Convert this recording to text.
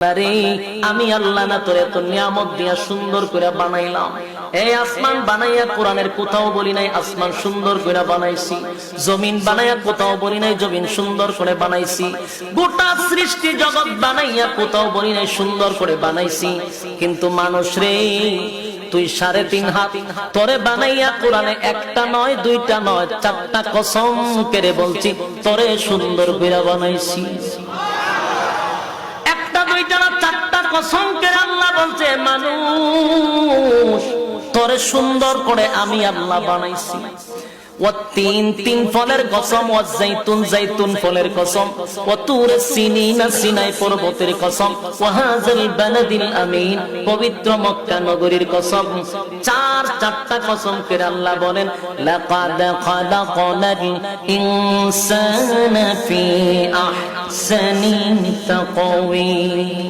আরে আমি আল্লাহ না তোরে এত নিয়ামত দিয়া সুন্দর করে বানাইলাম। এই আসমান বানাইয়া কোরআনের কোথাও বলি নাই আসমান সুন্দর করে বানাইছি, জমিন বানাইয়া কোথাও বলি নাই জমিন সুন্দর করে বানাইছি, গোটা সৃষ্টি জগৎ বানাইয়া কোথাও বলি নাই সুন্দর করে বানাইছি। কিন্তু মানুষ রে, তুই 3.5 হাত তোরে বানাইয়া কোরআনে একটা নয় দুইটা নয় 4টা কসম করে বলছি তোরে সুন্দর করে বানাইছি। একটা দুইটা না 4টা কসম করে আল্লাহ বলছে মানুষ তোরে সুন্দর করে আমি আল্লাহ বানাইছি। তিন ফলের কসম, জাইতুন ফলের কসম, সিনাই পর্বতের কসম, ওয়াহাযাল বালাদিল আমিন পবিত্র মক্কা নগরীর কসম। 4টা কসম করে আল্লাহ বলেন লাকাদ খালাকনাল ইনসানা ফি আহসানি তাকওয়িম।